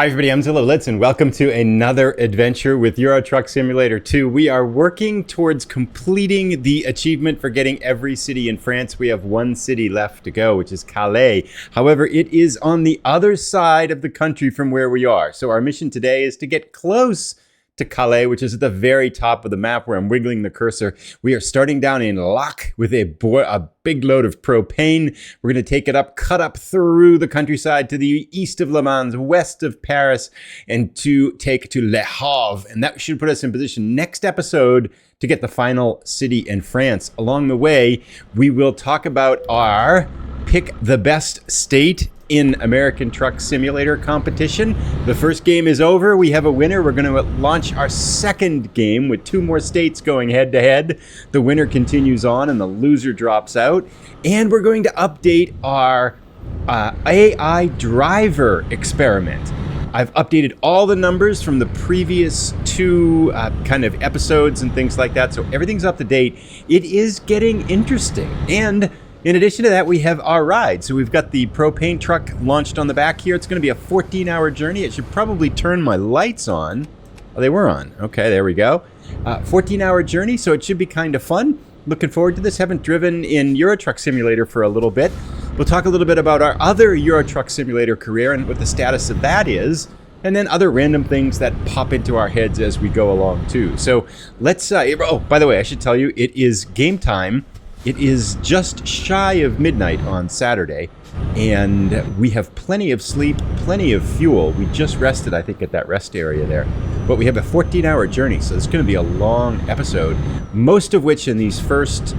Hi everybody, I'm Zilla Blitz and welcome to another adventure with Euro Truck Simulator 2. We are working towards completing the achievement for getting every city in France. We have one city left to go, which is Calais. However, it is on the other side of the country from where we are. So our mission today is to get close to Calais, which is at the very top of the map where I'm wiggling the cursor. We are starting down in Lac with a big load of propane. We're going to take it up, cut up through the countryside to the east of Le Mans, west of Paris, and to take to Le Havre. And that should put us in position next episode to get the final city in France. Along the way, we will talk about our pick the best state in American Truck Simulator competition. The first game is over. We have a winner. We're going to launch our second game with two more states going head to head. The winner continues on and the loser drops out. And we're going to update our AI driver experiment. I've updated all the numbers from the previous two kind of episodes and things like that. So everything's up to date. It is getting interesting. And in addition to that, we have our ride. So we've got the propane truck launched on the back here. It's going to be a 14-hour journey. It should probably turn my lights on. Oh, they were on. Okay, there we go. 14-hour journey, so it should be kind of fun. Looking forward to this. Haven't driven in Euro Truck Simulator for a little bit. We'll talk a little bit about our other Euro Truck Simulator career and what the status of that is. And then other random things that pop into our heads as we go along, too. So let's... oh, by the way, I should tell you, it is game time. It is just shy of midnight on Saturday, and we have plenty of sleep, plenty of fuel. We just rested, I think, at that rest area there. But we have a 14-hour journey, so it's going to be a long episode, most of which in these first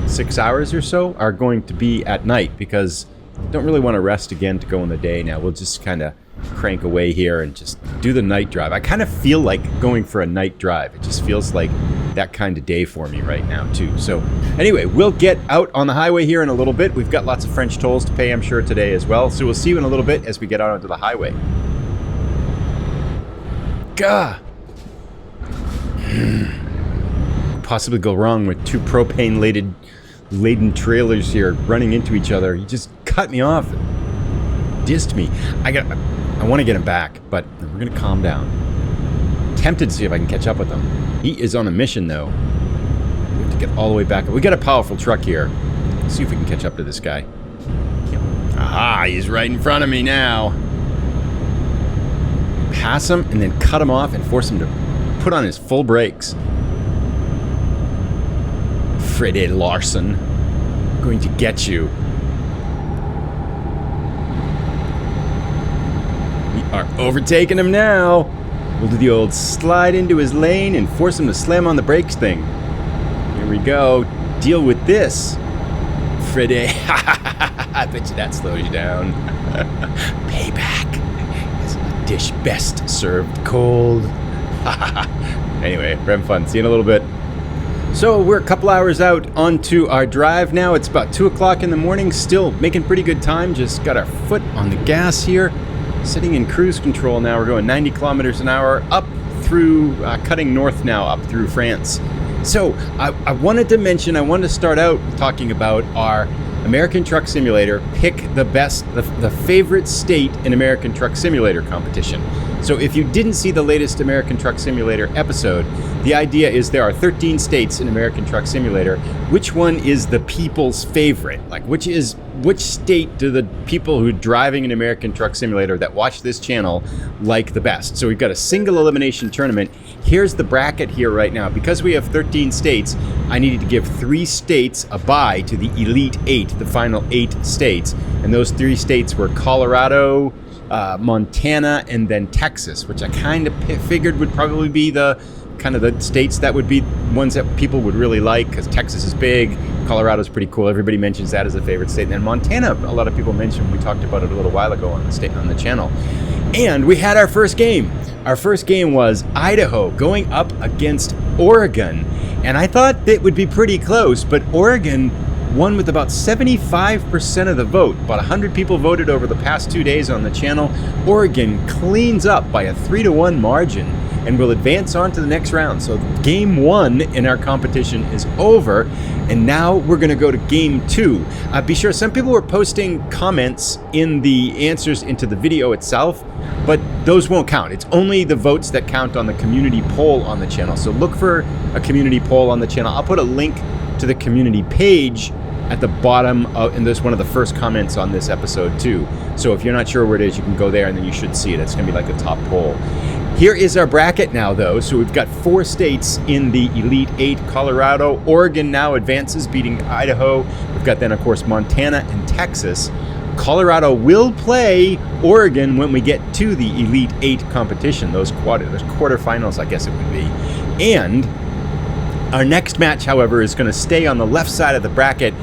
6 hours or so are going to be at night, because I don't really want to rest again to go in the day now. We'll just kind of crank away here and just do the night drive. I kind of feel like going for a night drive. It just feels like that kind of day for me right now too. So anyway, we'll get out on the highway here in a little bit. We've got lots of French tolls to pay, I'm sure, today as well. So we'll see you in a little bit as we get out onto the highway. Gah! Possibly go wrong with two propane-laden trailers here running into each other. You just cut me off and dissed me. I want to get him back, but we're going to calm down. Tempted to see if I can catch up with him. He is on a mission, though. We have to get all the way back. We got a powerful truck here. Let's see if we can catch up to this guy. Aha, he's right in front of me now. Pass him and then cut him off and force him to put on his full brakes. Freddy Larson, I'm going to get you. We are overtaking him now. We'll do the old slide into his lane and force him to slam on the brakes thing. Here we go. Deal with this, Freddy. I bet you that slows you down. Payback is a dish best served cold. Anyway, we're having fun. See you in a little bit. So we're a couple hours out onto our drive now. It's about 2 o'clock in the morning. Still making pretty good time. Just got our foot on the gas here. Sitting in cruise control now. We're going 90 kilometers an hour up through, cutting north now up through France. So I wanted to start out talking about our American Truck Simulator pick the best, the favorite state in American Truck Simulator competition. So if you didn't see the latest American Truck Simulator episode, the idea is there are 13 states in American Truck Simulator. Which one is the people's favorite? Like which state do the people who are driving an American Truck Simulator that watch this channel like the best? So we've got a single elimination tournament. Here's the bracket here right now. Because we have 13 states, I needed to give 3 states a bye to the Elite 8, the final 8 states. And those 3 states were Colorado, Montana, and then Texas, which I kind of figured would probably be the states that would be ones that people would really like, because Texas is big, Colorado's pretty cool. Everybody mentions that as a favorite state. And then Montana, a lot of people mentioned. We talked about it a little while ago on the channel. And we had our first game. Our first game was Idaho going up against Oregon. And I thought it would be pretty close, but Oregon won with about 75% of the vote. About 100 people voted over the past 2 days on the channel. Oregon cleans up by a 3-to-1 margin. and we'll advance on to the next round. So game 1 in our competition is over, and now we're going to go to game 2. Be sure, some people were posting comments in the answers into the video itself, but those won't count. It's only the votes that count on the community poll on the channel. So look for a community poll on the channel. I'll put a link to the community page at the bottom and there's one of the first comments on this episode too. So if you're not sure where it is, you can go there and then you should see it. It's going to be like the top poll. Here is our bracket now, though. So we've got 4 states in the Elite 8. Colorado, Oregon now advances, beating Idaho. We've got then, of course, Montana and Texas. Colorado will play Oregon when we get to the Elite 8 competition, those quarterfinals, I guess it would be. And our next match, however, is going to stay on the left side of the bracket.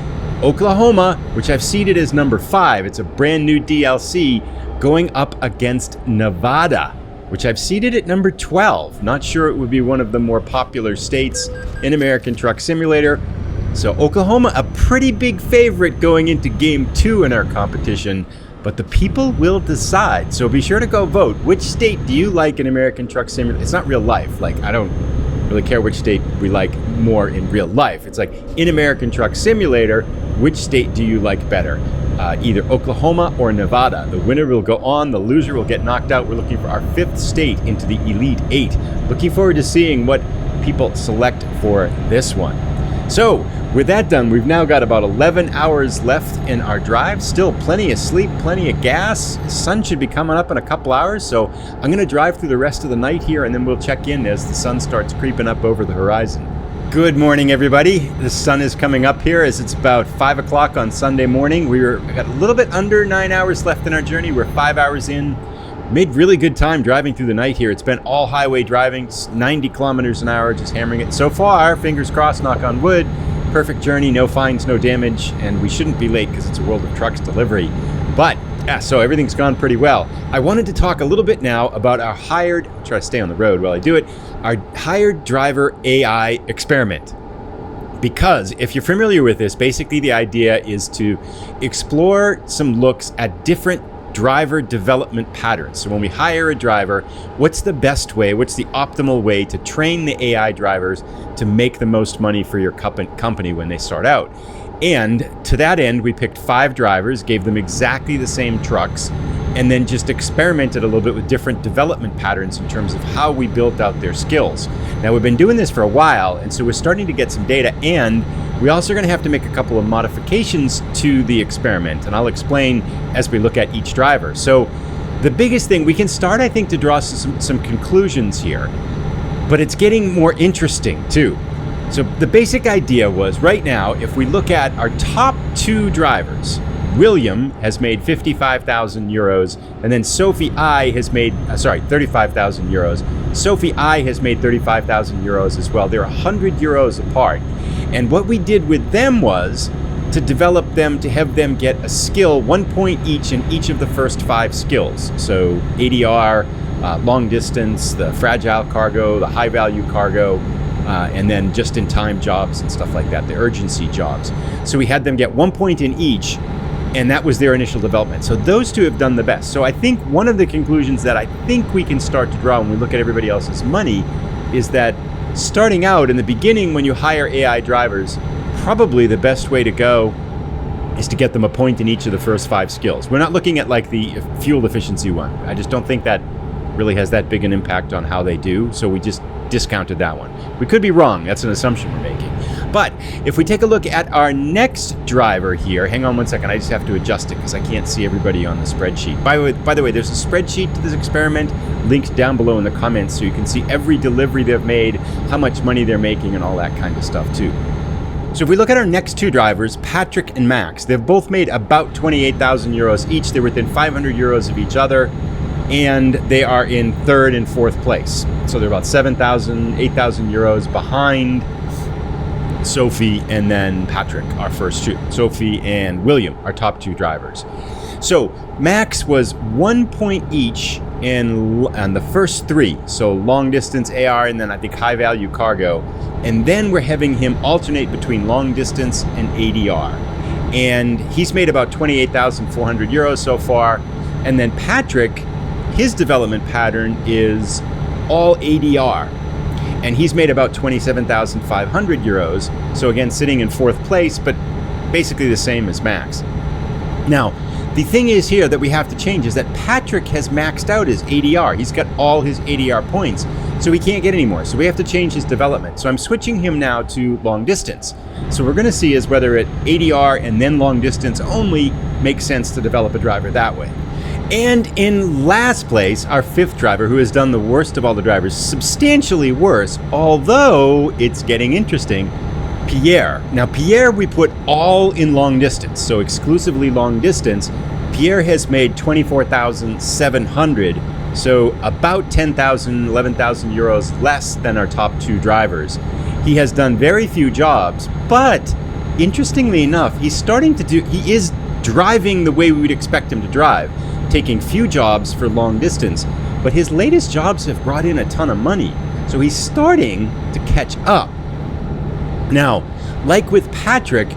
Oklahoma, which I've seeded as number 5. It's a brand new DLC, going up against Nevada, which I've seeded at number 12. Not sure it would be one of the more popular states in American Truck Simulator. So Oklahoma, a pretty big favorite going into game 2 in our competition, but the people will decide. So be sure to go vote. Which state do you like in American Truck Simulator? It's not real life. Like, I don't really care which state we like more in real life. It's like, in American Truck Simulator, which state do you like better? Either Oklahoma or Nevada. The winner will go on, the loser will get knocked out. We're looking for our 5th state into the Elite 8. Looking forward to seeing what people select for this one. So, with that done, we've now got about 11 hours left in our drive. Still plenty of sleep, plenty of gas. The sun should be coming up in a couple hours, so I'm going to drive through the rest of the night here, and then we'll check in as the sun starts creeping up over the horizon. Good morning, everybody. The sun is coming up here as it's about 5 o'clock on Sunday morning. We got a little bit under 9 hours left in our journey. We're 5 hours in. Made really good time driving through the night here. It's been all highway driving, 90 kilometers an hour, just hammering it. So far, fingers crossed, knock on wood, perfect journey, no fines, no damage, and we shouldn't be late because it's a World of Trucks delivery. But, yeah, so everything's gone pretty well. I wanted to talk a little bit now about our hired, I'll try to stay on the road while I do it, our hired driver AI experiment. Because if you're familiar with this, basically the idea is to explore some looks at different driver development patterns. So when we hire a driver, what's the best way, what's the optimal way to train the AI drivers to make the most money for your company when they start out? And to that end, we picked 5 drivers, gave them exactly the same trucks, and then just experimented a little bit with different development patterns in terms of how we built out their skills. Now, we've been doing this for a while, and so we're starting to get some data, and we also are going to have to make a couple of modifications to the experiment, and I'll explain as we look at each driver. So the biggest thing, we can start, I think, to draw some conclusions here, but it's getting more interesting too. So the basic idea was, right now, if we look at our top 2 drivers, William has made 55,000 euros, and then Sophie I has made, 35,000 euros. Sophie I has made 35,000 euros as well. They're 100 euros apart. And what we did with them was to develop them, to have them get a skill, 1 point each in each of the first 5 skills. So ADR, long distance, the fragile cargo, the high value cargo, and then just-in-time jobs and stuff like that, the urgency jobs. So we had them get 1 point in each, and that was their initial development. So those 2 have done the best. So I think one of the conclusions that I think we can start to draw when we look at everybody else's money is that starting out in the beginning, when you hire AI drivers, probably the best way to go is to get them a point in each of the first 5 skills. We're not looking at like the fuel efficiency one. I just don't think that really has that big an impact on how they do. So we just discounted that one. We could be wrong. That's an assumption we're making. But if we take a look at our next driver here, hang on one second, I just have to adjust it because I can't see everybody on the spreadsheet. By the way, there's a spreadsheet to this experiment linked down below in the comments so you can see every delivery they've made, how much money they're making, and all that kind of stuff too. So if we look at our next 2 drivers, Patrick and Max, they've both made about 28,000 euros each. They're within 500 euros of each other, and they are in 3rd and 4th place. So they're about 7,000, 8,000 euros behind Sophie and then Patrick, our first 2. Sophie and William, our top 2 drivers. So Max was 1 point each on the first 3. So long distance AR and then I think high value cargo. And then we're having him alternate between long distance and ADR. And he's made about 28,400 euros so far. And then Patrick, his development pattern is all ADR. And he's made about 27,500 euros. So again, sitting in 4th place, but basically the same as Max. Now, the thing is here that we have to change is that Patrick has maxed out his ADR. He's got all his ADR points, so he can't get any more. So we have to change his development. So I'm switching him now to long distance. So we're going to see is whether at ADR and then long distance only makes sense to develop a driver that way. And in last place, our 5th driver, who has done the worst of all the drivers, substantially worse, although it's getting interesting, Pierre. Now, Pierre, we put all in long distance, so exclusively long distance. Pierre has made 24,700, so about 10,000, 11,000 euros less than our top 2 drivers. He has done very few jobs, but interestingly enough, he is driving the way we would expect him to drive, taking few jobs for long distance, but his latest jobs have brought in a ton of money, so he's starting to catch up. Now, like with Patrick,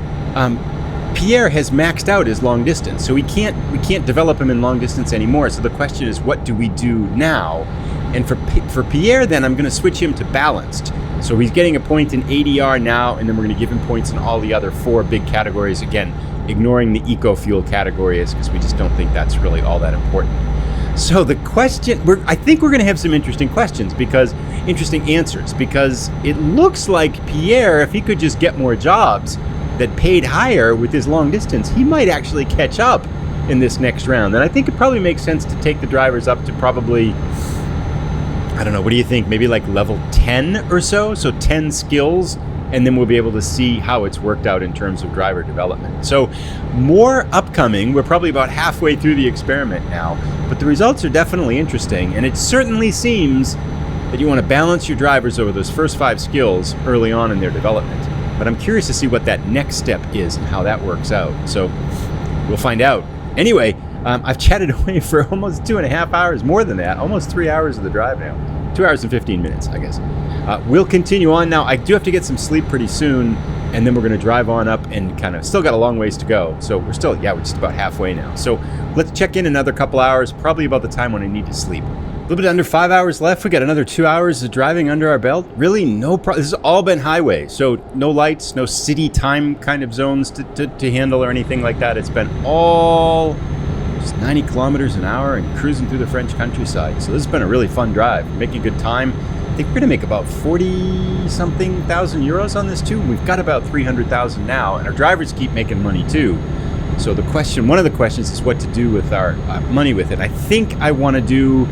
Pierre has maxed out his long distance, so we can't develop him in long distance anymore. So the question is, what do we do now? And for Pierre, then I'm going to switch him to balanced. So he's getting a point in ADR now, and then we're going to give him points in all the other 4 big categories. Again, ignoring the eco-fuel categories because we just don't think that's really all that important. So the question, I think we're going to have some interesting answers, because it looks like Pierre, if he could just get more jobs that paid higher with his long distance, he might actually catch up in this next round. And I think it probably makes sense to take the drivers up to probably, I don't know, what do you think? Maybe like level 10 or so? So 10 skills, and then we'll be able to see how it's worked out in terms of driver development. So more upcoming. We're probably about halfway through the experiment now, but the results are definitely interesting, and it certainly seems that you want to balance your drivers over those first 5 skills early on in their development. But I'm curious to see what that next step is and how that works out. So we'll find out. Anyway, I've chatted away for almost 2.5 hours, more than that, almost 3 hours of the drive now. 2 hours and 15 minutes, I guess. We'll continue on now. I do have to get some sleep pretty soon, and then we're going to drive on up and kind of still got a long ways to go. So we're just about halfway now. So let's check in another couple hours, probably about the time when I need to sleep. A little bit under 5 hours left. We got another 2 hours of driving under our belt. Really no problem. This has all been highway, so no lights, no city time kind of zones to handle or anything like that. It's been all just 90 kilometers an hour and cruising through the French countryside. So this has been a really fun drive. We're making good time. I think we're going to make about 40-something thousand euros on this too. We've got about 300,000 now, and our drivers keep making money too. So one of the questions is what to do with our money with it. I think I want to do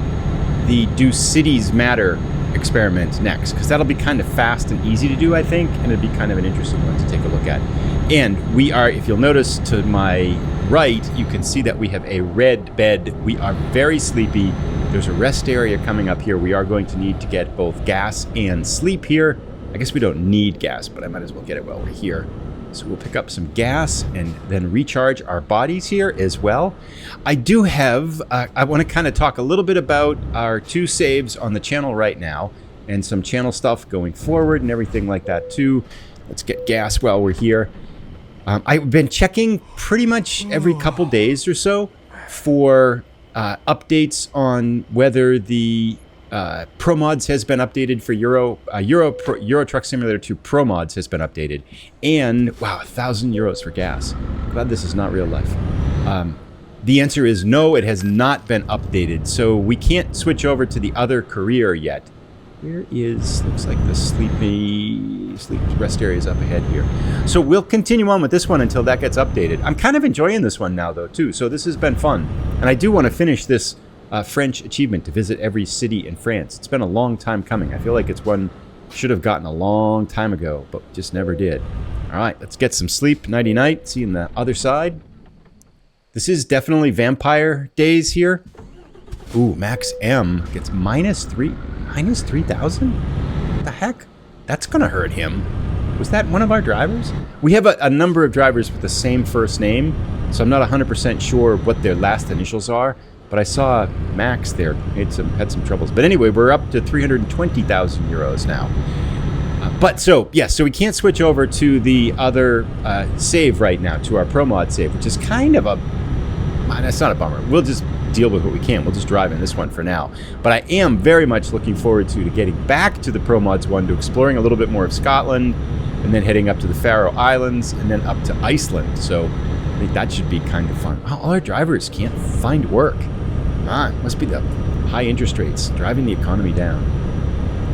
cities matter experiment next, because that'll be kind of fast and easy to do, I think, and it'd be kind of an interesting one to take a look at. And we are, if you'll notice to my right, you can see that we have a red bed. We are very sleepy. There's a rest area coming up here. We are going to need to get both gas and sleep here. I guess we don't need gas, but I might as well get it while we're here. So we'll pick up some gas and then recharge our bodies here as well. I do have, I want to kind of talk a little bit about our 2 saves on the channel right now and some channel stuff going forward and everything like that too. Let's get gas while we're here. I've been checking pretty much every couple days or so for updates on whether the Pro Mods has been updated for Euro Truck Simulator 2 Pro Mods has been updated. And wow, 1,000 euros for gas. Glad this is not real life. The answer is no, it has not been updated. So we can't switch over to the other career yet. Where is, looks like the sleep rest area is up ahead here. So we'll continue on with this one until that gets updated. I'm kind of enjoying this one now though too. So this has been fun. And I do want to finish this French achievement to visit every city in France. It's been a long time coming. I feel like it's one should have gotten a long time ago, but just never did. All right, let's get some sleep. Nighty night. See you on the other side. This is definitely vampire days here. Ooh, Max M gets minus 3,000? What the heck? That's gonna hurt him. Was that one of our drivers? We have a number of drivers with the same first name, so I'm not 100% sure what their last initials are. But I saw Max there had some troubles. But anyway, we're up to 320,000 euros now. So we can't switch over to the other save right now, to our Pro Mod save, which is kind of that's not a bummer. deal with what we can. We'll just drive in this one for now. But I am very much looking forward to getting back to the Pro Mods one, to exploring a little bit more of Scotland, and then heading up to the Faroe Islands, and then up to Iceland. So I think that should be kind of fun. Wow, all our drivers can't find work. Must be the high interest rates driving the economy down.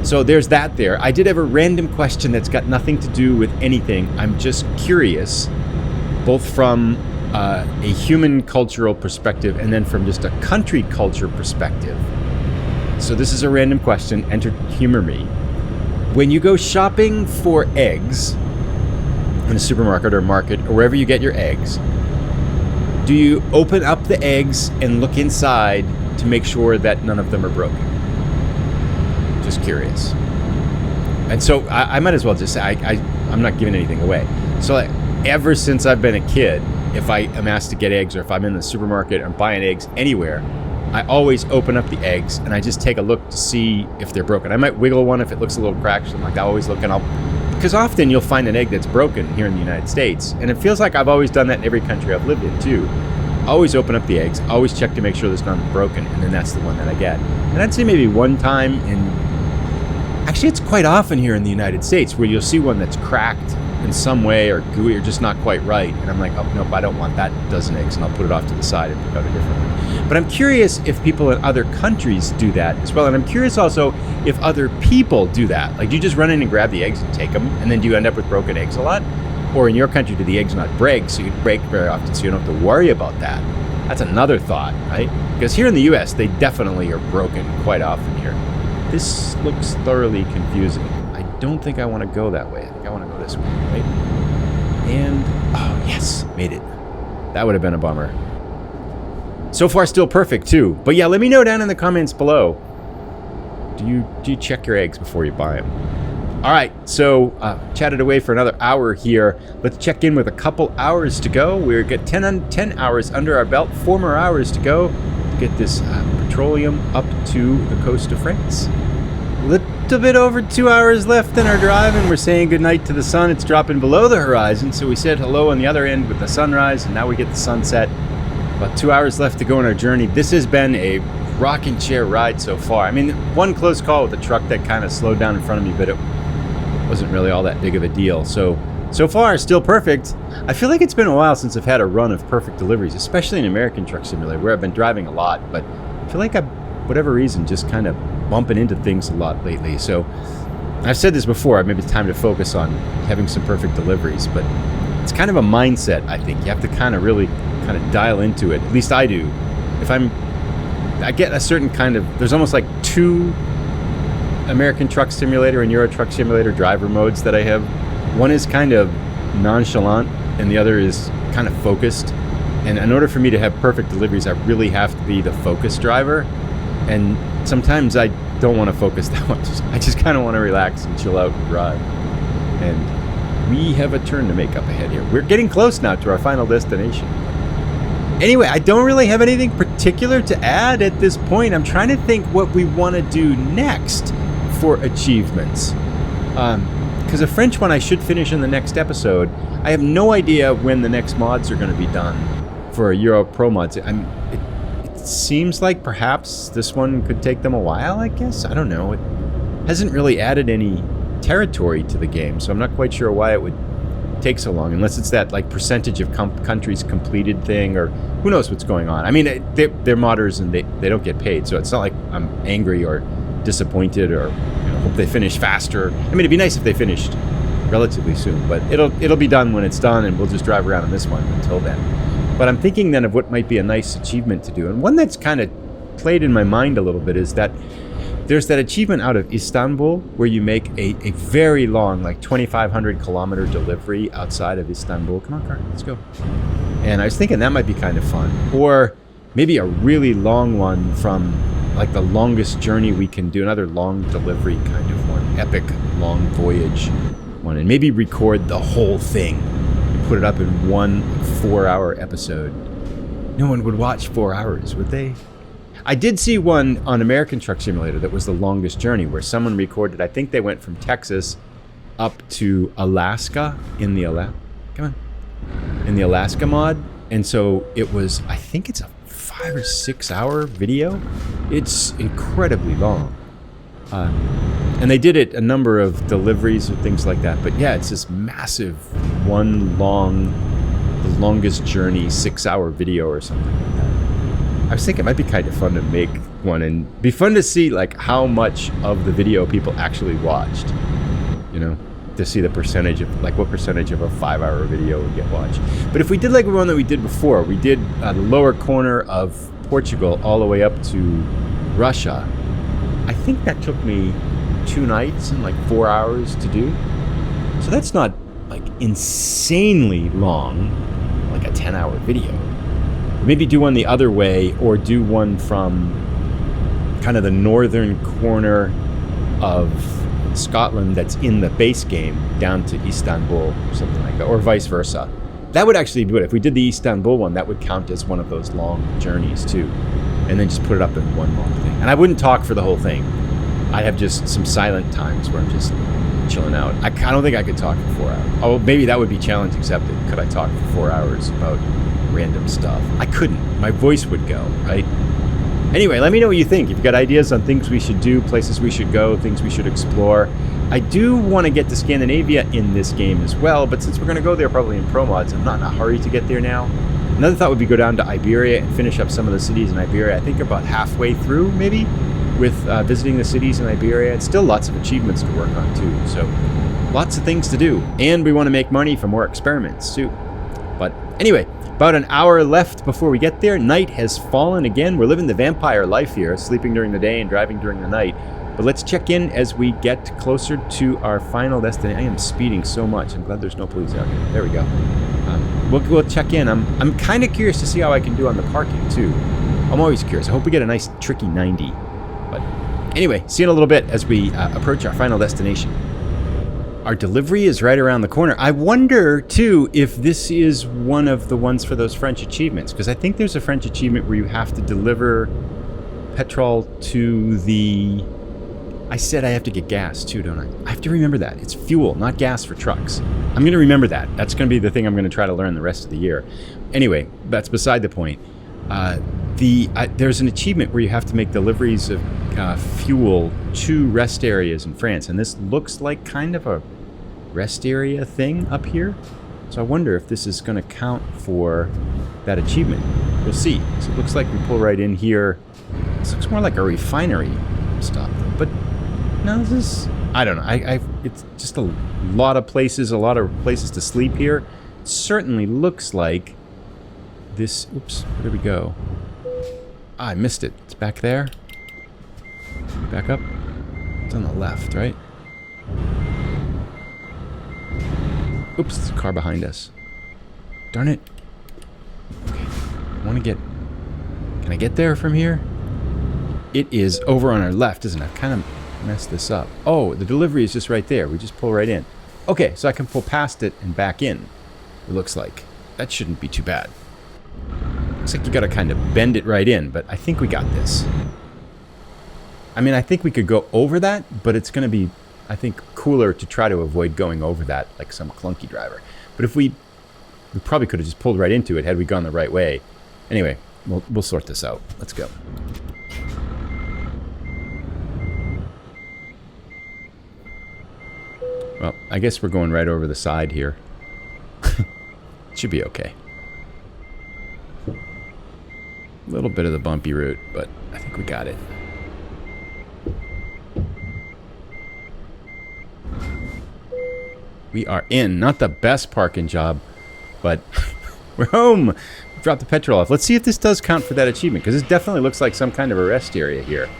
So there's that there. I did have a random question that's got nothing to do with anything. I'm just curious, both from a human cultural perspective and then from just a country culture perspective. So this is a random question. Humor me. When you go shopping for eggs in a supermarket or market or wherever you get your eggs, do you open up the eggs and look inside to make sure that none of them are broken? Just curious. And so I might as well just say I'm not giving anything away. So ever since I've been a kid, if I am asked to get eggs, or if I'm in the supermarket and buying eggs anywhere, I always open up the eggs and I just take a look to see if they're broken. I might wiggle one if it looks a little cracked. So I'm like, I always look, and because often you'll find an egg that's broken here in the United States, and it feels like I've always done that in every country I've lived in too. Always open up the eggs, always check to make sure there's none broken, and then that's the one that I get. And I'd say maybe one time actually it's quite often here in the United States where you'll see one that's cracked in some way or gooey or just not quite right, and I'm like, oh nope, I don't want that dozen eggs, and I'll put it off to the side and pick out a different one. But I'm curious if people in other countries do that as well, and I'm curious also if other people do that. Like, do you just run in and grab the eggs and take them, and then do you end up with broken eggs a lot? Or in your country, do the eggs not break, so you break very often, so you don't have to worry about that? That's another thought, right? Because here in the US, they definitely are broken quite often here. This looks thoroughly confusing. I don't think I want to go that way. I think I want to go this way, right? And, oh yes, made it. That would have been a bummer. So far, still perfect too. But yeah, let me know down in the comments below. Do you check your eggs before you buy them? All right, so chatted away for another hour here. Let's check in with a couple hours to go. We're get 10 hours under our belt, 4 more hours to go to get this petroleum up to the coast of France. Little bit over 2 hours left in our drive, and we're saying goodnight to the sun. It's dropping below the horizon, so we said hello on the other end with the sunrise, and now we get the sunset. About 2 hours left to go on our journey. This has been a rocking chair ride so far. I mean, one close call with the truck that kind of slowed down in front of me, but it wasn't really all that big of a deal. So far, still perfect. I feel like it's been a while since I've had a run of perfect deliveries, especially in American Truck Simulator, where I've been driving a lot, but I feel like whatever reason, just kind of bumping into things a lot lately. So I've said this before, maybe it's time to focus on having some perfect deliveries, but it's kind of a mindset, I think. You have to kind of really kind of dial into it. At least I do. If I get a certain kind of, there's almost like 2 American Truck Simulator and Euro Truck Simulator driver modes that I have. One is kind of nonchalant and the other is kind of focused. And in order for me to have perfect deliveries, I really have to be the focused driver. And sometimes I don't want to focus that much. I just kind of want to relax and chill out and drive. And we have a turn to make up ahead here. We're getting close now to our final destination. Anyway, I don't really have anything particular to add at this point. I'm trying to think what we want to do next for achievements. Because a French one I should finish in the next episode. I have no idea when the next mods are going to be done for Euro Pro mods. It seems like perhaps this one could take them a while, I guess. I don't know. It hasn't really added any territory to the game, so I'm not quite sure why it would take so long, unless it's that like percentage of countries completed thing, or who knows what's going on. I mean, they're modders and they don't get paid, so it's not like I'm angry or disappointed or hope they finish faster. I mean, it'd be nice if they finished relatively soon, but it'll be done when it's done, and we'll just drive around in this one until then. But I'm thinking then of what might be a nice achievement to do, and one that's kind of played in my mind a little bit is that there's that achievement out of Istanbul where you make a very long, like 2,500 kilometer delivery outside of Istanbul. Come on, car, let's go. And I was thinking that might be kind of fun. Or maybe a really long one from like the longest journey we can do, another long delivery kind of one, epic long voyage one, and maybe record the whole thing and put it up in one 4-hour episode. No one would watch 4 hours, would they? I did see one on American Truck Simulator that was the longest journey, where someone recorded, I think they went from Texas up to Alaska in the Alaska mod. And so it was, I think it's a 5 or 6 hour video. It's incredibly long. And they did it a number of deliveries or things like that. But yeah, it's this massive the longest journey 6 hour video or something like that. I was thinking it might be kind of fun to make one and be fun to see like how much of the video people actually watched, you know, to see the percentage of like what percentage of a 5 hour video would get watched. But if we did like the one that we did before, we did the lower corner of Portugal all the way up to Russia. I think that took me 2 nights and like 4 hours to do. So that's not like insanely long, like a 10-hour video. Maybe do one the other way, or do one from kind of the northern corner of Scotland that's in the base game down to Istanbul or something like that, or vice versa. That would actually do it. If we did the Istanbul one, that would count as one of those long journeys too. And then just put it up in one long thing. And I wouldn't talk for the whole thing. I'd have just some silent times where I'm just chilling out. I don't think I could talk for 4 hours. Oh, maybe that would be challenge accepted. Could I talk for 4 hours about random stuff? I couldn't. My voice would go, right? Anyway, let me know what you think. If you've got ideas on things we should do, places we should go, things we should explore. I do want to get to Scandinavia in this game as well, but since we're going to go there probably in Pro Mods, I'm not in a hurry to get there now. Another thought would be go down to Iberia and finish up some of the cities in Iberia. I think about halfway through, maybe, with visiting the cities in Iberia. It's still lots of achievements to work on, too. So lots of things to do. And we want to make money for more experiments, too. But anyway, about an hour left before we get there. Night has fallen again. We're living the vampire life here, sleeping during the day and driving during the night. But let's check in as we get closer to our final destination. I am speeding so much. I'm glad there's no police out here. There we go. We'll check in. I'm kind of curious to see how I can do on the parking, too. I'm always curious. I hope we get a nice, tricky 90. But anyway, see you in a little bit as we approach our final destination. Our delivery is right around the corner. I wonder, too, if this is one of the ones for those French achievements, because I think there's a French achievement where you have to deliver petrol to the... I said I have to get gas, too, don't I? I have to remember that. It's fuel, not gas for trucks. I'm going to remember that. That's going to be the thing I'm going to try to learn the rest of the year. Anyway, that's beside the point. There's an achievement where you have to make deliveries of fuel to rest areas in France, and this looks like kind of a rest area thing up here. So I wonder if this is going to count for that achievement. We'll see. So it looks like we pull right in here. This looks more like a refinery stop, but no, this is... I don't know. It's just a lot of places to sleep here. It certainly looks like this... Oops, where did we go? I missed it. It's back there. Back up. It's on the left, right? Oops, there's a car behind us. Darn it. Okay. I want to get... Can I get there from here? It is over on our left, isn't it? I've kind of messed this up. Oh, the delivery is just right there. We just pull right in. Okay, so I can pull past it and back in. It looks like. That shouldn't be too bad. Looks like you gotta kind of bend it right in, but I think we got this. I mean, I think we could go over that, but it's gonna be, I think, cooler to try to avoid going over that like some clunky driver. But if we probably could have just pulled right into it had we gone the right way. Anyway, we'll sort this out. Let's go. Well, I guess we're going right over the side here. Should be okay. A little bit of the bumpy route, but I think we got it. We are in. Not the best parking job, but we're home. We dropped the petrol off. Let's see if this does count for that achievement, because this definitely looks like some kind of a rest area here.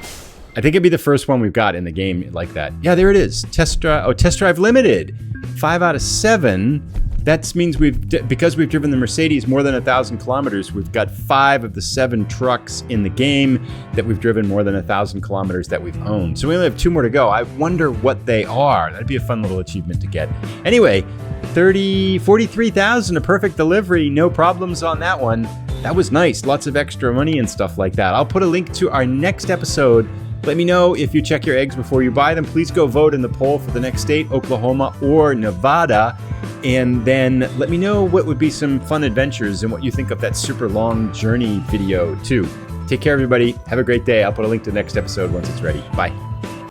I think it'd be the first one we've got in the game like that. Yeah, there it is. Test drive limited. 5 out of 7. That means because we've driven the Mercedes more than 1,000 kilometers, we've got 5 of the 7 trucks in the game that we've driven more than 1,000 kilometers that we've owned. So we only have 2 more to go. I wonder what they are. That'd be a fun little achievement to get. Anyway, 43,000, a perfect delivery. No problems on that one. That was nice. Lots of extra money and stuff like that. I'll put a link to our next episode. Let me know if you check your eggs before you buy them. Please go vote in the poll for the next state, Oklahoma or Nevada. And then let me know what would be some fun adventures and what you think of that super long journey video too. Take care, everybody. Have a great day. I'll put a link to the next episode once it's ready. Bye.